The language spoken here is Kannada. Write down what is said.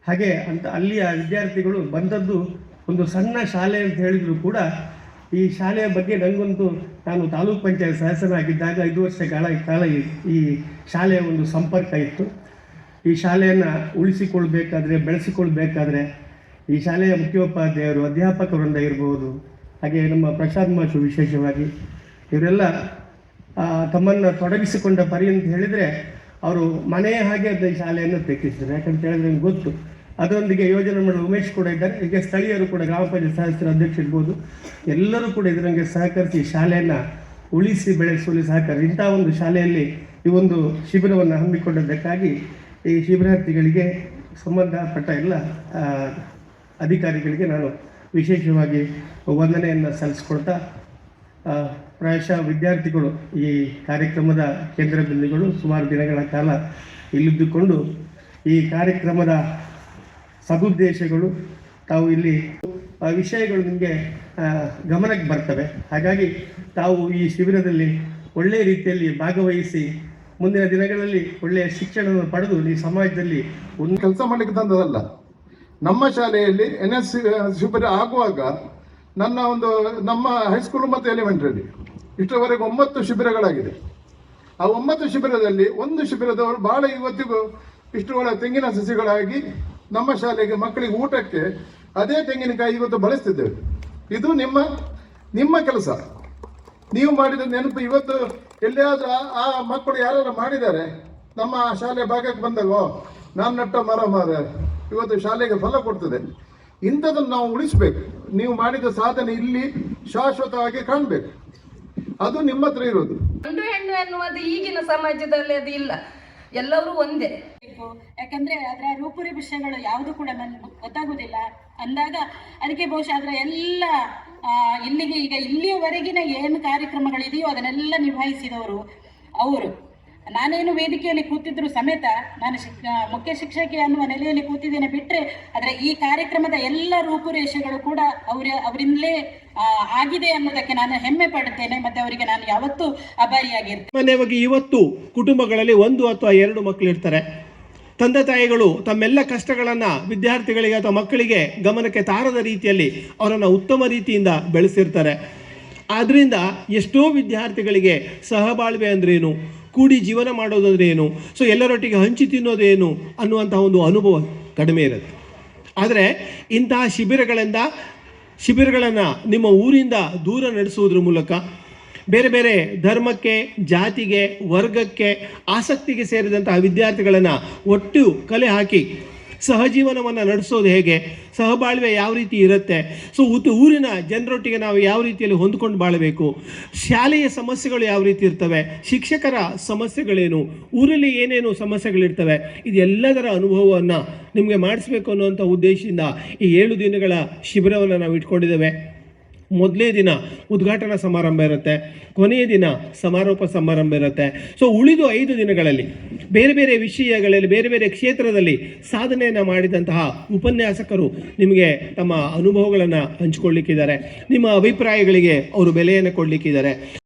ಹಾಗೆ ಅಂತ ಅಲ್ಲಿಯ ವಿದ್ಯಾರ್ಥಿಗಳು ಬಂದದ್ದು ಒಂದು ಸಣ್ಣ ಶಾಲೆ ಅಂತ ಹೇಳಿದ್ರು ಕೂಡ ಈ ಶಾಲೆಯ ಬಗ್ಗೆ ನನಗಂತೂ ನಾನು ತಾಲೂಕ್ ಪಂಚಾಯತ್ ಸದಸ್ಯನಾಗಿದ್ದಾಗ 5 ವರ್ಷಗಳ ಕಾಲ ಈ ಶಾಲೆಯ ಒಂದು ಸಂಪರ್ಕ ಇತ್ತು. ಈ ಶಾಲೆಯನ್ನು ಉಳಿಸಿಕೊಳ್ಬೇಕಾದ್ರೆ, ಬೆಳೆಸಿಕೊಳ್ಬೇಕಾದ್ರೆ ಈ ಶಾಲೆಯ ಮುಖ್ಯೋಪಾಧ್ಯಾಯರು, ಅಧ್ಯಾಪಕರಿಂದ ಇರ್ಬೋದು, ಹಾಗೆ ನಮ್ಮ ಪ್ರಸಾದ್ ಮಾಸ್ಟರ್ ವಿಶೇಷವಾಗಿ ಇವರೆಲ್ಲ ತಮ್ಮನ್ನು ತೊಡಗಿಸಿಕೊಂಡ ಪರಿ ಅಂತ ಹೇಳಿದರೆ ಅವರು ಮನೆಯ ಹಾಗೆ ಈ ಶಾಲೆಯನ್ನು ತೆಕ್ಕಿಸಿದ್ದಾರೆ. ಯಾಕಂತ ಹೇಳಿದ್ರೆ ನನಗೆ ಗೊತ್ತು. ಅದರೊಂದಿಗೆ ಯೋಜನೆ ಮಾಡಲು ಉಮೇಶ್ ಕೂಡ ಇದ್ದಾರೆ. ಈಗ ಸ್ಥಳೀಯರು ಕೂಡ, ಗ್ರಾಮ ಪಂಚಾಯತ್ ಸದಸ್ಯರ ಅಧ್ಯಕ್ಷ ಇರ್ಬೋದು, ಎಲ್ಲರೂ ಕೂಡ ಇದರಂಗೆ ಸಹಕರಿಸಿ ಶಾಲೆಯನ್ನು ಉಳಿಸಿ ಬೆಳೆಸುವಲ್ಲಿ ಸಹಕರಿಸಿ ಇಂಥ ಒಂದು ಶಾಲೆಯಲ್ಲಿ ಈ ಒಂದು ಶಿಬಿರವನ್ನು ಹಮ್ಮಿಕೊಂಡದ್ದಕ್ಕಾಗಿ ಈ ಶಿಬಿರಾರ್ಥಿಗಳಿಗೆ ಸಂಬಂಧಪಟ್ಟ ಎಲ್ಲ ಅಧಿಕಾರಿಗಳಿಗೆ ನಾನು ವಿಶೇಷವಾಗಿ ವಂದನೆಯನ್ನು ಸಲ್ಲಿಸ್ಕೊಳ್ತಾ, ಪ್ರಾಯಶಃ ವಿದ್ಯಾರ್ಥಿಗಳು ಈ ಕಾರ್ಯಕ್ರಮದ ಕೇಂದ್ರ ಬಿಂದುಗಳು ಸುಮಾರು ದಿನಗಳ ಕಾಲ ಇಲ್ಲಿದ್ದುಕೊಂಡು ಈ ಕಾರ್ಯಕ್ರಮದ ಸದುದ್ದೇಶಗಳು, ತಾವು ಇಲ್ಲಿ ವಿಷಯಗಳು ನಿಮಗೆ ಗಮನಕ್ಕೆ ಬರ್ತವೆ. ಹಾಗಾಗಿ ತಾವು ಈ ಶಿಬಿರದಲ್ಲಿ ಒಳ್ಳೆಯ ರೀತಿಯಲ್ಲಿ ಭಾಗವಹಿಸಿ ಮುಂದಿನ ದಿನಗಳಲ್ಲಿ ಒಳ್ಳೆಯ ಶಿಕ್ಷಣವನ್ನು ಪಡೆದು ಈ ಸಮಾಜದಲ್ಲಿ ಒಂದು ಕೆಲಸ ಮಾಡಲಿಕ್ಕೆ ತಂದದಲ್ಲ. ನಮ್ಮ ಶಾಲೆಯಲ್ಲಿ NS ಶಿಬಿರ ಆಗುವಾಗ ನಮ್ಮ ಹೈಸ್ಕೂಲ್ ಮತ್ತು ಎಲಿಮೆಂಟ್ರಿ ಇಷ್ಟರವರೆಗೆ 9 ಶಿಬಿರಗಳಾಗಿದೆ. ಆ 9 ಶಿಬಿರದಲ್ಲಿ ಒಂದು ಶಿಬಿರದವರು ಬಹಳ ಇವತ್ತಿಗೂ ಇಷ್ಟು ಒಳ್ಳೆ ತೆಂಗಿನ ಸಸಿಗಳಾಗಿ ನಮ್ಮ ಶಾಲೆಗೆ ಮಕ್ಕಳಿಗೆ ಊಟಕ್ಕೆ ಅದೇ ತೆಂಗಿನಕಾಯಿ ಇವತ್ತು ಬಳಸ್ತಿದ್ದೇವೆ. ಇದು ನಿಮ್ಮ ಕೆಲಸ, ನೀವು ಮಾಡಿದ ನೆನಪು. ಇವತ್ತು ಎಲ್ಲಿಯಾದ್ರೂ ಆ ಮಕ್ಕಳು ಯಾರೆಲ್ಲ ಮಾಡಿದ್ದಾರೆ, ನಮ್ಮ ಶಾಲೆ ಭಾಗಕ್ಕೆ ಬಂದಾಗ ನಾನು ನಟ್ಟ ಮರ ಇವತ್ತು ಶಾಲೆಗೆ ಫಲ ಕೊಡ್ತದೆ. ಇಂಥದನ್ನು ನಾವು ಉಳಿಸ್ಬೇಕು. ನೀವು ಮಾಡಿದ ಸಾಧನೆ ಇಲ್ಲಿ ಶಾಶ್ವತವಾಗಿ ಕಾಣಬೇಕು. ಅದು ನಿಮ್ಮ ಹತ್ರ ಇರೋದು. ಗಂಡು ಹೆಣ್ಣು ಎನ್ನುವುದು ಈಗಿನ ಸಮಾಜದಲ್ಲಿ ಅದು ಇಲ್ಲ, ಎಲ್ಲರೂ ಒಂದೇ. ಯಾಕಂದ್ರೆ ಅದರ ರೂಪುರೇಷೆಗಳು ಯಾವುದು ಕೂಡ ನನ್ಗೆ ಗೊತ್ತಾಗುದಿಲ್ಲ ಅಂದಾಗ ಅದಕ್ಕೆ ಬಹುಶಃ ಅದರ ಎಲ್ಲ ಇಲ್ಲಿಗೆ ಈಗ ಇಲ್ಲಿಯವರೆಗಿನ ಏನು ಕಾರ್ಯಕ್ರಮಗಳಿದೆಯೋ ಅದನ್ನೆಲ್ಲ ನಿಭಾಯಿಸಿದವರು ಅವರು. ನಾನೇನು ವೇದಿಕೆಯಲ್ಲಿ ಕೂತಿದ್ರು ಸಮೇತ ನಾನು ಮುಖ್ಯ ಶಿಕ್ಷಕಿ ಅನ್ನುವ ನೆಲೆಯಲ್ಲಿ ಕೂತಿದ್ದೇನೆ ಬಿಟ್ಟರೆ ಅದರ ಈ ಕಾರ್ಯಕ್ರಮದ ಎಲ್ಲ ರೂಪುರೇಷೆಗಳು ಕೂಡ ಅವರಿಂದಲೇ ಆಗಿದೆ ಅನ್ನೋದಕ್ಕೆ ನಾನು ಹೆಮ್ಮೆ ಪಡುತ್ತೇನೆ. ಮತ್ತೆ ಅವರಿಗೆ ನಾನು ಯಾವತ್ತೂ ಆಭಾರಿಯಾಗಿರ್ತೇನೆ. ಸಾಮಾನ್ಯವಾಗಿ ಇವತ್ತು ಕುಟುಂಬಗಳಲ್ಲಿ 1 ಅಥವಾ 2 ಮಕ್ಕಳು ಇರ್ತಾರೆ. ತಂದೆ ತಾಯಿಗಳು ತಮ್ಮೆಲ್ಲ ಕಷ್ಟಗಳನ್ನು ವಿದ್ಯಾರ್ಥಿಗಳಿಗೆ ಅಥವಾ ಮಕ್ಕಳಿಗೆ ಗಮನಕ್ಕೆ ತಾರದ ರೀತಿಯಲ್ಲಿ ಅವರನ್ನು ಉತ್ತಮ ರೀತಿಯಿಂದ ಬೆಳೆಸಿರ್ತಾರೆ. ಆದ್ದರಿಂದ ಎಷ್ಟೋ ವಿದ್ಯಾರ್ಥಿಗಳಿಗೆ ಸಹಬಾಳ್ವೆ ಅಂದ್ರೇನು, ಕೂಡಿ ಜೀವನ ಮಾಡೋದಂದ್ರೆ ಏನು, ಸೊ ಎಲ್ಲರೊಟ್ಟಿಗೆ ಹಂಚಿ ತಿನ್ನೋದೇನು ಅನ್ನುವಂಥ ಒಂದು ಅನುಭವ ಕಡಿಮೆ ಇರುತ್ತೆ. ಆದರೆ ಇಂತಹ ಶಿಬಿರಗಳನ್ನು ನಿಮ್ಮ ಊರಿಂದ ದೂರ ನಡೆಸುವುದ್ರ ಮೂಲಕ ಬೇರೆ ಬೇರೆ ಧರ್ಮಕ್ಕೆ, ಜಾತಿಗೆ, ವರ್ಗಕ್ಕೆ ಆಸಕ್ತಿಗೆ ಸೇರಿದಂತಹ ವಿದ್ಯಾರ್ಥಿಗಳನ್ನು ಒಟ್ಟು ಕಲೆ ಹಾಕಿ ಸಹಜೀವನವನ್ನು ನಡೆಸೋದು ಹೇಗೆ, ಸಹಬಾಳ್ವೆ ಯಾವ ರೀತಿ ಇರುತ್ತೆ, ಸೊ ಊರಿನ ಜನರೊಟ್ಟಿಗೆ ನಾವು ಯಾವ ರೀತಿಯಲ್ಲಿ ಹೊಂದ್ಕೊಂಡು ಬಾಳಬೇಕು, ಶಾಲೆಯ ಸಮಸ್ಯೆಗಳು ಯಾವ ರೀತಿ ಇರ್ತವೆ, ಶಿಕ್ಷಕರ ಸಮಸ್ಯೆಗಳೇನು, ಊರಲ್ಲಿ ಏನೇನು ಸಮಸ್ಯೆಗಳಿರ್ತವೆ, ಇದೆಲ್ಲದರ ಅನುಭವವನ್ನು ನಿಮಗೆ ಮಾಡಿಸ್ಬೇಕು ಅನ್ನುವಂಥ ಉದ್ದೇಶದಿಂದ ಈ 7 ದಿನಗಳ ಶಿಬಿರವನ್ನು ನಾವು ಇಟ್ಕೊಂಡಿದ್ದೇವೆ. ಮೊದಲೇ ದಿನ ಉದ್ಘಾಟನಾ ಸಮಾರಂಭ ಇರುತ್ತೆ, ಕೊನೆಯ ದಿನ ಸಮಾರೋಪ ಸಮಾರಂಭ ಇರುತ್ತೆ. ಸೊ ಉಳಿದು 5 ದಿನಗಳಲ್ಲಿ ಬೇರೆ ಬೇರೆ ವಿಷಯಗಳಲ್ಲಿ, ಬೇರೆ ಬೇರೆ ಕ್ಷೇತ್ರದಲ್ಲಿ ಸಾಧನೆಯನ್ನು ಮಾಡಿದಂತಹ ಉಪನ್ಯಾಸಕರು ನಿಮಗೆ ತಮ್ಮ ಅನುಭವಗಳನ್ನು ಹಂಚಿಕೊಳ್ಳಿಕ್ಕಿದ್ದಾರೆ. ನಿಮ್ಮ ಅಭಿಪ್ರಾಯಗಳಿಗೆ ಅವರು ಬೆಲೆಯನ್ನು ಕೊಡಲಿಕ್ಕಿದ್ದಾರೆ.